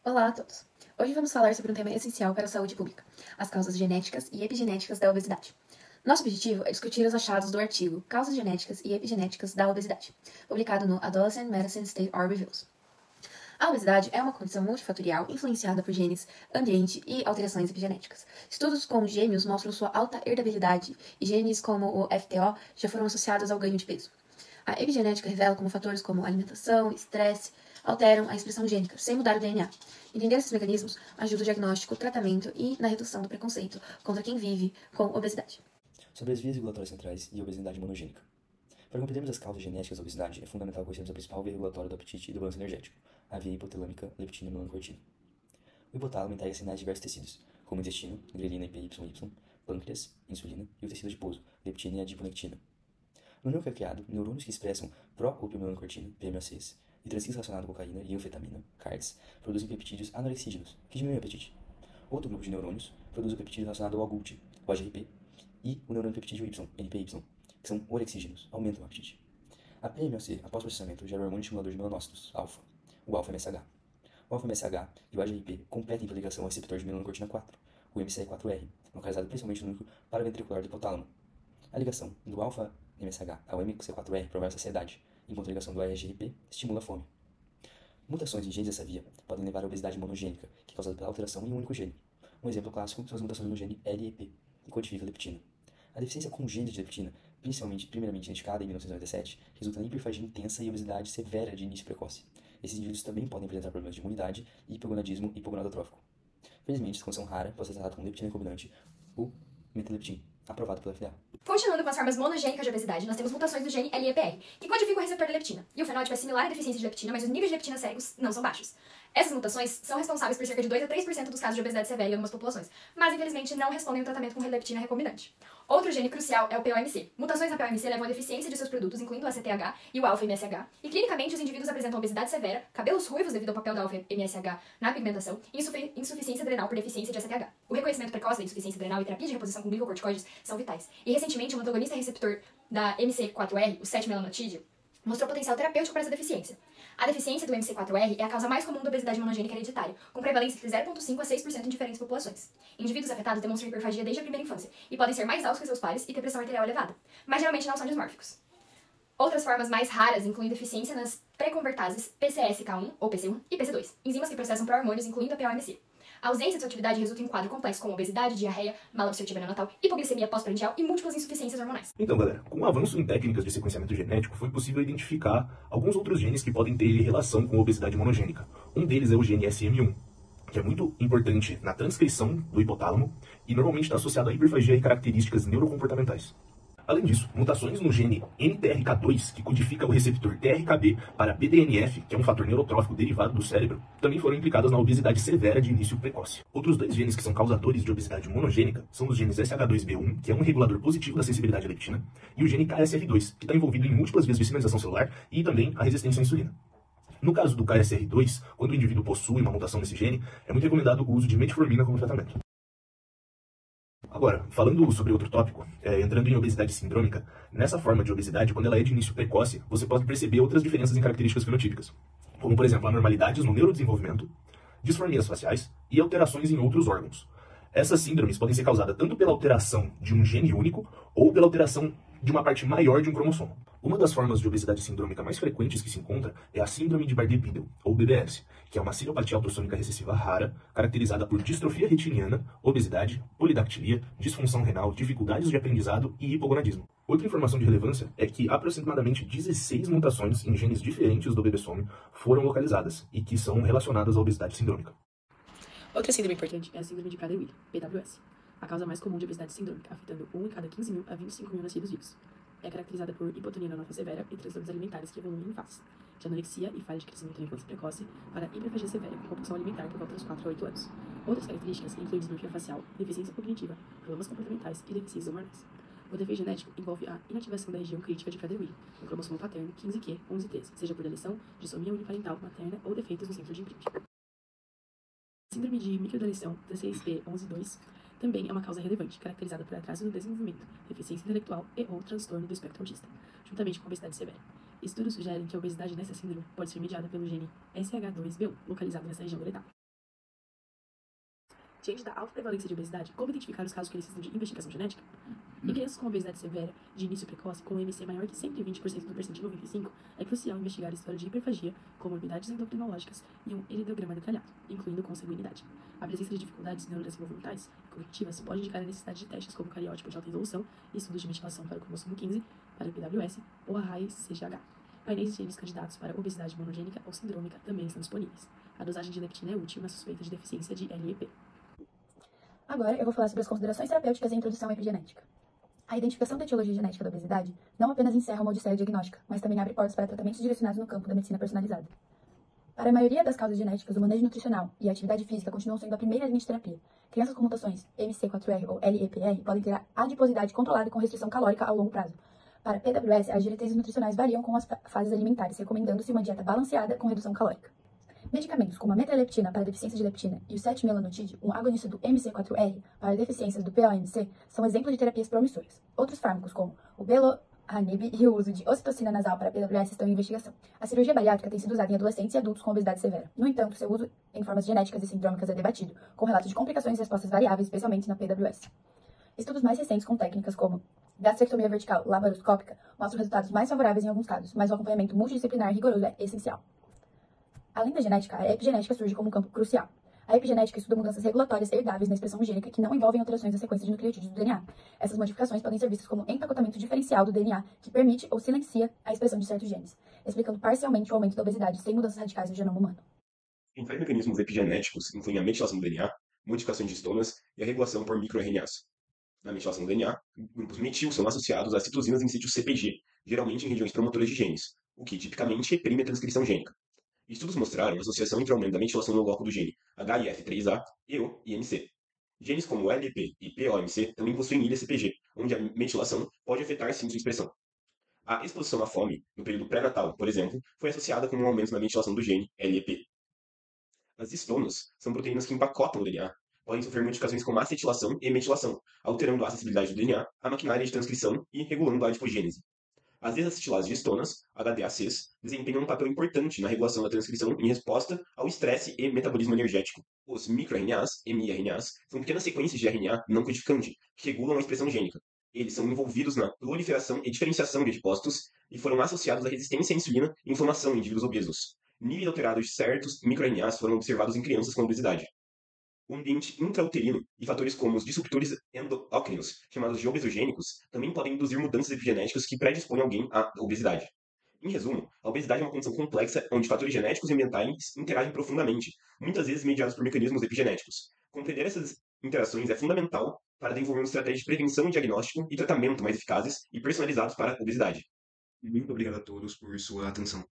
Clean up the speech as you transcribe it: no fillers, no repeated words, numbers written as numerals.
Olá a todos! Hoje vamos falar sobre um tema essencial para a saúde pública, as causas genéticas e epigenéticas da obesidade. Nosso objetivo é discutir os achados do artigo Causas Genéticas e Epigenéticas da Obesidade, publicado no Adolescent Medicine State Art Reviews. A obesidade é uma condição multifatorial influenciada por genes, ambiente e alterações epigenéticas. Estudos com gêmeos mostram sua alta herdabilidade e genes como o FTO já foram associados ao ganho de peso. A epigenética revela como fatores como alimentação e estresse alteram a expressão gênica, sem mudar o DNA. Entender esses mecanismos ajuda o diagnóstico, tratamento e na redução do preconceito contra quem vive com obesidade. Sobre as vias regulatórias centrais e a obesidade monogênica. Para compreendermos as causas genéticas da obesidade, é fundamental conhecermos a principal via regulatória do apetite e do balanço energético, a via hipotalâmica, leptina e melanocortina. O hipotálamo entrega sinais de diversos tecidos, como o intestino, grelina e PYY, pâncreas, insulina e o tecido adiposo, leptina e adiponectina. No núcleo criado, neurônios que expressam pró-opiomelanocortina, PMOCs, e transcritos relacionados à cocaína e anfetamina, CARTs, produzem peptídeos anorexígenos, que diminuem o apetite. Outro grupo de neurônios produz o peptídeo relacionado ao GULT, o AGRP, e o neurônio peptídeo Y, NPY, que são orexígenos, aumentam o apetite. A PMOC, após processamento, gera o hormônio estimulador de melanócitos, alfa, o alfa-MSH. O alfa-MSH e o AGRP competem pela ligação ao receptor de melanocortina 4, o MCE4R, localizado principalmente no núcleo paraventricular do hipotálamo. A ligação do alfa-MSH ao MCE4R promove a saciedade, enquanto a ligação do AGRP estimula a fome. Mutações em genes dessa via podem levar à obesidade monogênica, que é causada pela alteração em um único gene. Um exemplo clássico são as mutações no gene LEP, que codifica a leptina. A deficiência congênita de leptina, primeiramente identificada em 1997, resulta na hiperfagia intensa e obesidade severa de início precoce. Esses indivíduos também podem apresentar problemas de imunidade, hipogonadismo e hipogonadotrófico. Felizmente, essa condição rara pode ser tratada com leptina recombinante, o meteleptin, aprovado pela FDA. Continuando com as formas monogênicas de obesidade, nós temos mutações do gene LEPR, que codifica o receptor da leptina. E o fenótipo é similar à deficiência de leptina, mas os níveis de leptina séricos não são baixos. Essas mutações são responsáveis por cerca de 2 a 3% dos casos de obesidade severa em algumas populações, mas infelizmente não respondem ao tratamento com leptina recombinante. Outro gene crucial é o POMC. Mutações na POMC levam à deficiência de seus produtos, incluindo o ACTH e o alfa-MSH, e clinicamente os indivíduos apresentam obesidade severa, cabelos ruivos devido ao papel da alfa-MSH na pigmentação e insuficiência adrenal por deficiência de ACTH. O reconhecimento precoce da insuficiência adrenal e terapia de reposição com glicocorticoides são vitais. E recentemente, um antagonista receptor da MC4R, o 7-melanotídeo, mostrou potencial terapêutico para essa deficiência. A deficiência do MC4R é a causa mais comum da obesidade monogênica hereditária, com prevalência entre 0,5 a 6% em diferentes populações. Indivíduos afetados demonstram hiperfagia desde a primeira infância e podem ser mais altos que seus pares e ter pressão arterial elevada, mas geralmente não são dismórficos. Outras formas mais raras incluem deficiência nas pré-convertases PCSK1 ou PC1 e PC2, enzimas que processam pró-hormônios, incluindo a POMC. A ausência dessa atividade resulta em um quadro complexo como obesidade, diarreia, malabsortiva neonatal, hipoglicemia pós-prandial e múltiplas insuficiências hormonais. Então, galera, com o avanço em técnicas de sequenciamento genético, foi possível identificar alguns outros genes que podem ter relação com a obesidade monogênica. Um deles é o gene SM1, que é muito importante na transcrição do hipotálamo e normalmente está associado à hiperfagia e características neurocomportamentais. Além disso, mutações no gene NTRK2, que codifica o receptor TRKB para BDNF, que é um fator neurotrófico derivado do cérebro, também foram implicadas na obesidade severa de início precoce. Outros dois genes que são causadores de obesidade monogênica são os genes SH2B1, que é um regulador positivo da sensibilidade à leptina, e o gene KSR2, que está envolvido em múltiplas vias de sinalização celular e também a resistência à insulina. No caso do KSR2, quando o indivíduo possui uma mutação nesse gene, é muito recomendado o uso de metformina como tratamento. Agora, falando sobre outro tópico, entrando em obesidade sindrômica, nessa forma de obesidade, quando ela é de início precoce, você pode perceber outras diferenças em características fenotípicas, como, por exemplo, anormalidades no neurodesenvolvimento, disformias faciais e alterações em outros órgãos. Essas síndromes podem ser causadas tanto pela alteração de um gene único ou pela alteração de uma parte maior de um cromossomo. Uma das formas de obesidade sindrômica mais frequentes que se encontra é a síndrome de Bardet-Biedl, ou BBS, que é uma ciropatia autossômica recessiva rara, caracterizada por distrofia retiniana, obesidade, polidactilia, disfunção renal, dificuldades de aprendizado e hipogonadismo. Outra informação de relevância é que aproximadamente 16 mutações em genes diferentes do BBSOME foram localizadas e que são relacionadas à obesidade sindrômica. Outra síndrome importante é a síndrome de Prader-Willi, PWS, a causa mais comum de obesidade sindrômica, afetando 1 em cada 15 mil a 25 mil nascidos vivos. É caracterizada por hipotonia neonatal severa e transtornos alimentares que evoluem em fase, de anorexia e falha de crescimento na infância precoce para hiperfagia severa com compulsão alimentar por volta dos 4 a 8 anos. Outras características incluem dismorfia facial, deficiência cognitiva, problemas comportamentais e deficiências hormonais. O defeito genético envolve a inativação da região crítica de Prader-Willi, no cromossomo paterno 15q, 11-13, seja por deleção, dissomia uniparental materna ou defeitos no centro de imprint. Síndrome de microdeleção 16p11.2 também é uma causa relevante, caracterizada por atraso no desenvolvimento, deficiência intelectual e ou transtorno do espectro autista, juntamente com obesidade severa. Estudos sugerem que a obesidade nessa síndrome pode ser mediada pelo gene SH2B1, localizado nessa região do retal. Diante da alta prevalência de obesidade, como identificar os casos que necessitam de investigação genética? Em crianças com obesidade severa, de início precoce, com MC maior que 120% do percentil 95, é crucial investigar a história de hiperfagia, comorbidades endocrinológicas e um heredograma detalhado, incluindo consanguinidade. A presença de dificuldades neurodesenvolvimentais e cognitivas pode indicar a necessidade de testes como cariótipo de alta resolução e estudos de metilação para o cromossomo 15, para o PWS ou a RAIS-CGH. Painéis de genes candidatos para obesidade monogênica ou sindrômica também estão disponíveis. A dosagem de leptina é útil na suspeita de deficiência de LEP. Agora eu vou falar sobre as considerações terapêuticas e a introdução à epigenética. A identificação da etiologia genética da obesidade não apenas encerra uma odisseia diagnóstica, mas também abre portas para tratamentos direcionados no campo da medicina personalizada. Para a maioria das causas genéticas, o manejo nutricional e a atividade física continuam sendo a primeira linha de terapia. Crianças com mutações MC4R ou LEPR podem ter a adiposidade controlada com restrição calórica ao longo prazo. Para PWS, as diretrizes nutricionais variam com as fases alimentares, recomendando-se uma dieta balanceada com redução calórica. Medicamentos como a metraleptina para deficiência de leptina e o 7-melanotide, um agonista do MC4R para deficiências do POMC, são exemplos de terapias promissoras. Outros fármacos, como o beloranib e o uso de ocitocina nasal para PWS, estão em investigação. A cirurgia bariátrica tem sido usada em adolescentes e adultos com obesidade severa. No entanto, seu uso em formas genéticas e sindrômicas é debatido, com relatos de complicações e respostas variáveis, especialmente na PWS. Estudos mais recentes com técnicas como gastrectomia vertical laparoscópica mostram resultados mais favoráveis em alguns casos, mas o acompanhamento multidisciplinar rigoroso é essencial. Além da genética, a epigenética surge como um campo crucial. A epigenética estuda mudanças regulatórias herdáveis na expressão gênica que não envolvem alterações na sequência de nucleotídeos do DNA. Essas modificações podem ser vistas como empacotamento diferencial do DNA, que permite ou silencia a expressão de certos genes, explicando parcialmente o aumento da obesidade sem mudanças radicais no genoma humano. Principais mecanismos epigenéticos incluem a metilação do DNA, modificações de histonas e a regulação por microRNAs. Na metilação do DNA, grupos metil são associados a citosinas em sítio CPG, geralmente em regiões promotoras de genes, o que tipicamente reprime a transcrição gênica. Estudos mostraram a associação entre o aumento da metilação no loco do gene HIF3A e o IMC. Genes como o LP e POMC também possuem ilha CPG, onde a metilação pode afetar sim sua expressão. A exposição à fome, no período pré-natal, por exemplo, foi associada com um aumento na metilação do gene LEP. As histonas são proteínas que empacotam o DNA. Podem sofrer modificações como acetilação e metilação, alterando a acessibilidade do DNA, a maquinária de transcrição e regulando a adipogênese. As desacetilases de histonas, HDACs, desempenham um papel importante na regulação da transcrição em resposta ao estresse e metabolismo energético. Os microRNAs, miRNAs, são pequenas sequências de RNA não codificante, que regulam a expressão gênica. Eles são envolvidos na proliferação e diferenciação de adipócitos e foram associados à resistência à insulina e inflamação em indivíduos obesos. Níveis alterados de certos microRNAs foram observados em crianças com obesidade. O ambiente intrauterino e fatores como os disruptores endócrinos, chamados de obesogênicos, também podem induzir mudanças epigenéticas que predispõem alguém à obesidade. Em resumo, a obesidade é uma condição complexa onde fatores genéticos e ambientais interagem profundamente, muitas vezes mediados por mecanismos epigenéticos. Compreender essas interações é fundamental para desenvolvermos estratégias de prevenção, diagnóstico e tratamento mais eficazes e personalizados para a obesidade. Muito obrigado a todos por sua atenção.